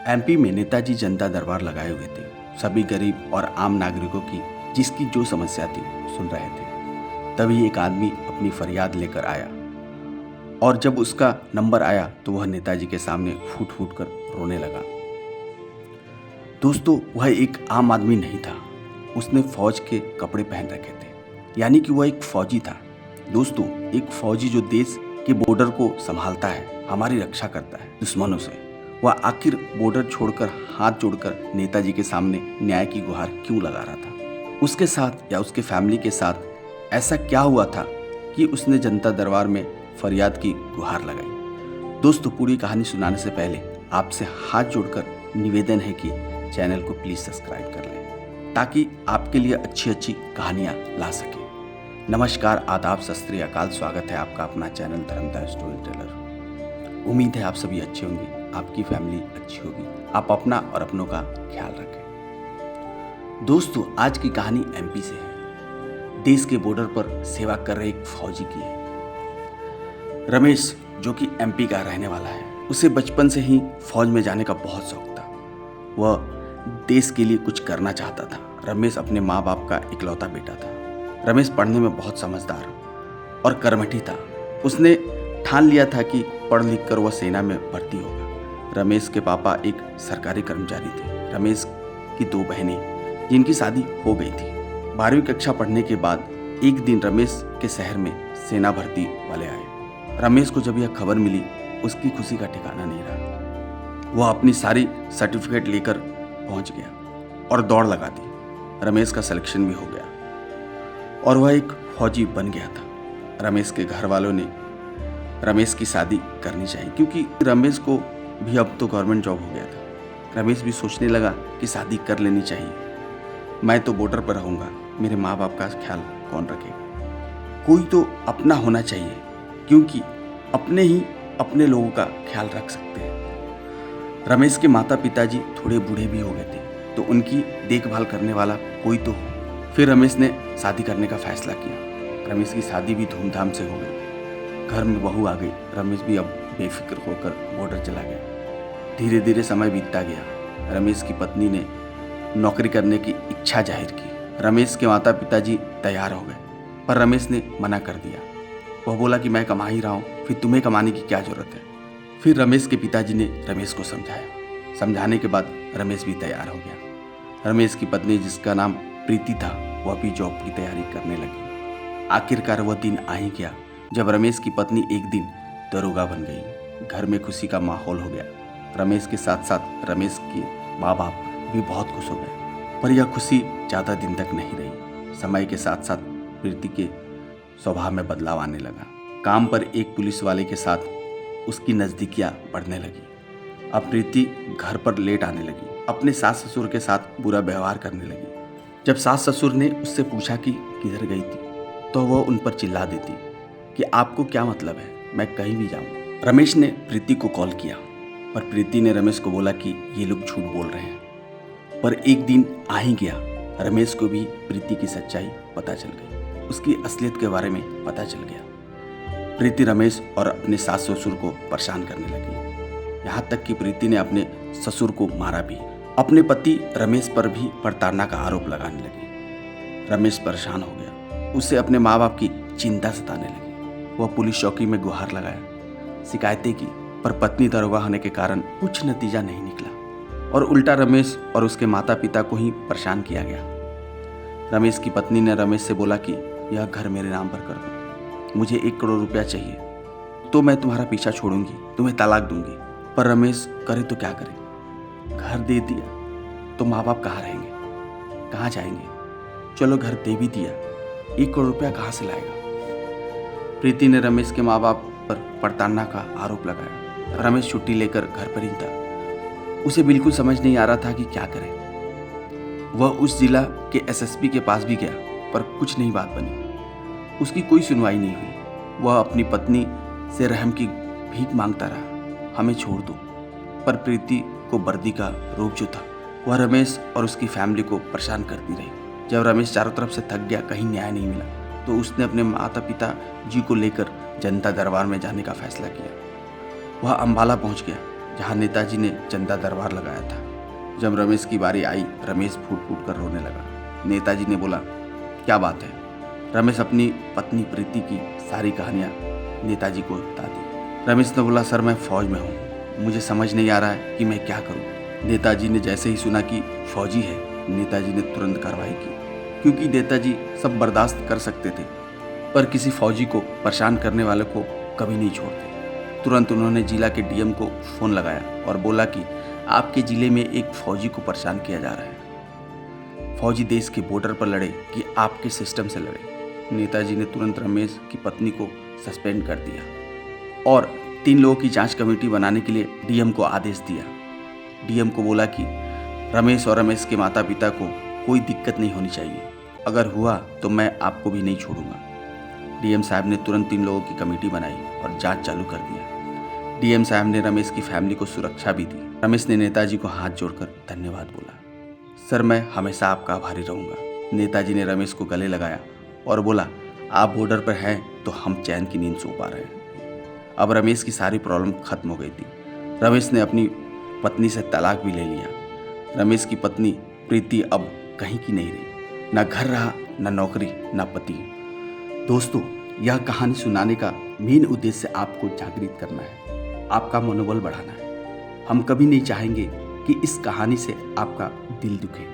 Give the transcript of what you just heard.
MP में नेताजी जनता दरबार लगाए हुए थे। सभी गरीब और आम नागरिकों की जिसकी जो समस्या थी सुन रहे थे। तभी एक आदमी अपनी फरियाद लेकर आया और जब उसका नंबर आया तो वह नेताजी के सामने फूट फूट कर रोने लगा। दोस्तों, वह एक आम आदमी नहीं था। उसने फौज के कपड़े पहन रखे थे, यानी कि वह एक फौजी था। दोस्तों, एक फौजी जो देश के बॉर्डर को संभालता है, हमारी रक्षा करता है दुश्मनों से, वह आखिर बॉर्डर छोड़कर हाथ जोड़कर नेताजी के सामने न्याय की गुहार क्यों लगा रहा था? उसके साथ या उसके फैमिली के साथ ऐसा क्या हुआ था कि उसने जनता दरबार में फरियाद की गुहार लगाई? दोस्तों, पूरी कहानी सुनाने से पहले आपसे हाथ जोड़कर निवेदन है कि चैनल को प्लीज सब्सक्राइब कर लें ताकि आपके लिए अच्छी अच्छी कहानियां ला सके। नमस्कार, आदाब, सत श्री अकाल। स्वागत है आपका अपना चैनल धर्मदार स्टोरी टेलर। उम्मीद है आप सभी अच्छे होंगे, आपकी फैमिली अच्छी होगी, आप अपना और अपनों का ख्याल रखें। दोस्तों, आज की कहानी एमपी से है। देश के बॉर्डर पर सेवा कर रहे एक फौजी की है। रमेश, जो कि एमपी का रहने वाला है, उसे बचपन से ही फौज में जाने का बहुत शौक था। वह देश के लिए कुछ करना चाहता था। रमेश अपने माँ बाप का इकलौता बेटा था। रमेश पढ़ने में बहुत समझदार और कर्मठी था। उसने ठान लिया था कि पढ़ लिख कर वह सेना में भर्ती होगा। रमेश के पापा एक सरकारी कर्मचारी थे। रमेश की दो बहनें जिनकी शादी हो गई थी। 12वीं कक्षा पढ़ने के बाद एक दिन रमेश के शहर में सेना भर्ती वाले आए। रमेश को जब यह खबर मिली, उसकी खुशी का ठिकाना नहीं रहा। वह अपनी सारी सर्टिफिकेट लेकर पहुंच गया और दौड़ लगा दी। रमेश का सिलेक्शन भी हो गया और वह एक फौजी बन गया था। रमेश के घर वालों ने रमेश की शादी करनी चाहिए क्योंकि रमेश को भी अब तो गवर्नमेंट जॉब हो गया था। रमेश भी सोचने लगा कि शादी कर लेनी चाहिए। मैं तो बॉर्डर पर रहूँगा, मेरे माँ बाप का ख्याल कौन रखेगा? कोई तो अपना होना चाहिए क्योंकि अपने ही अपने लोगों का ख्याल रख सकते हैं। रमेश के माता पिताजी थोड़े बूढ़े भी हो गए थे, तो उनकी देखभाल करने वाला कोई तो हो। फिर रमेश ने शादी करने का फैसला किया। रमेश की शादी भी धूमधाम से हो गई। घर में बहू आ गई। रमेश भी अब बेफिक्र होकर बॉर्डर चला गया। धीरे धीरे समय बीतता गया। रमेश की पत्नी ने नौकरी करने की इच्छा जाहिर की। रमेश के माता पिताजी तैयार हो गए, पर रमेश ने मना कर दिया। वह बोला कि मैं कमा ही रहा हूँ, फिर तुम्हें कमाने की क्या जरूरत है? फिर रमेश के पिताजी ने रमेश को समझाया। समझाने के बाद रमेश भी तैयार हो गया। रमेश की पत्नी, जिसका नाम प्रीति था, वह भी जॉब की तैयारी करने लगी। आखिरकार वह दिन आ ही गया जब रमेश की पत्नी एक दिन दरोगा बन गई। घर में खुशी का माहौल हो गया। रमेश के साथ साथ रमेश के माँ बाप भी बहुत खुश हो गए, पर यह खुशी ज़्यादा दिन तक नहीं रही। समय के साथ साथ प्रीति के स्वभाव में बदलाव आने लगा। काम पर एक पुलिस वाले के साथ उसकी नज़दीकियाँ बढ़ने लगी। अब प्रीति घर पर लेट आने लगी। अपने सास ससुर के साथ बुरा व्यवहार करने लगी। जब सास ससुर ने उससे पूछा कि किधर गई थी, तो वह उन पर चिल्ला देती कि आपको क्या मतलब है, मैं कहीं भी जाऊँ। रमेश ने प्रीति को कॉल किया, पर प्रीति ने रमेश को बोला कि ये लोग झूठ बोल रहे हैं। पर एक दिन आ ही गया। रमेश को भी प्रीति की सच्चाई पता चल गई। उसकी असलियत के बारे में पता चल गया। प्रीति रमेश और अपने सास ससुर को परेशान करने लगी। यहाँ तक कि प्रीति ने अपने ससुर को मारा भी। अपने पति रमेश पर भी प्रताड़ना का आरोप लगाने लगी। रमेश परेशान हो गया। उसे अपने माँ बाप की चिंता सताने लगी। वह पुलिस चौकी में गुहार लगाया, शिकायतें की, पर पत्नी दरोगा होने के कारण कुछ नतीजा नहीं निकला और उल्टा रमेश और उसके माता पिता को ही परेशान किया गया। रमेश की पत्नी ने रमेश से बोला कि यह घर मेरे नाम पर कर दो, मुझे 1 करोड़ रुपया चाहिए तो मैं तुम्हारा पीछा छोड़ूंगी, तुम्हें तलाक दूंगी। पर रमेश करे तो क्या करे? घर दे दिया तो माँ बाप कहाँ रहेंगे, कहाँ जाएंगे? चलो घर दे भी दिया, 1 करोड़ रुपया कहाँ से लाएगा? प्रीति ने रमेश के माँ बाप पर प्रताड़ना का आरोप लगाया। रमेश छुट्टी लेकर घर पर ही था। उसे बिल्कुल समझ नहीं आ रहा था कि क्या करे। वह उस जिला के एसएसपी के पास भी गया, पर कुछ नहीं बात बनी। उसकी कोई सुनवाई नहीं हुई। वह अपनी पत्नी से रहम की भीख मांगता रहा, हमें छोड़ दो। पर प्रीति को वर्दी का रूप जो था, वह रमेश और उसकी फैमिली को परेशान करती रही। जब रमेश चारों तरफ से थक गया, कहीं न्याय नहीं मिला, तो उसने अपने माता पिता जी को लेकर जनता दरबार में जाने का फैसला किया। वह अम्बाला पहुंच गया, जहाँ नेताजी ने जनता दरबार लगाया था। जब रमेश की बारी आई, रमेश फूट फूट कर रोने लगा। नेताजी ने बोला, क्या बात है? रमेश अपनी पत्नी प्रीति की सारी कहानियाँ नेताजी को बता दी। रमेश ने बोला, सर मैं फौज में हूँ, मुझे समझ नहीं आ रहा है कि मैं क्या करूँ। नेताजी ने जैसे ही सुना कि फौजी है, नेताजी ने तुरंत कार्रवाई की, क्योंकि नेताजी सब बर्दाश्त कर सकते थे पर किसी फौजी को परेशान करने वाले को कभी नहीं छोड़ते। तुरंत उन्होंने जिला के डीएम को फ़ोन लगाया और बोला कि आपके ज़िले में एक फ़ौजी को परेशान किया जा रहा है। फौजी देश के बॉर्डर पर लड़े कि आपके सिस्टम से लड़े। नेताजी ने तुरंत रमेश की पत्नी को सस्पेंड कर दिया और 3 लोगों की जांच कमेटी बनाने के लिए डीएम को आदेश दिया। डीएम को बोला कि रमेश और रमेश के माता पिता को कोई दिक्कत नहीं होनी चाहिए, अगर हुआ तो मैं आपको भी नहीं छोड़ूंगा। डीएम साहब ने तुरंत 3 लोगों की कमेटी बनाई और जांच चालू कर दिया। डीएम साहब ने रमेश की फैमिली को सुरक्षा भी दी। रमेश ने नेताजी को हाथ जोड़कर धन्यवाद बोला। सर मैं हमेशा आपका आभारी रहूंगा। नेताजी ने रमेश को गले लगाया और बोला, आप बॉर्डर पर हैं तो हम चैन की नींद सो पा रहे हैं। अब रमेश की सारी प्रॉब्लम खत्म हो गई थी। रमेश ने अपनी पत्नी से तलाक भी ले लिया। रमेश की पत्नी प्रीति अब कहीं की नहीं रही, ना घर रहा, ना नौकरी, ना पति। दोस्तों, यह कहानी सुनाने का मेन उद्देश्य आपको जागृत करना है, आपका मनोबल बढ़ाना है। हम कभी नहीं चाहेंगे कि इस कहानी से आपका दिल दुखे।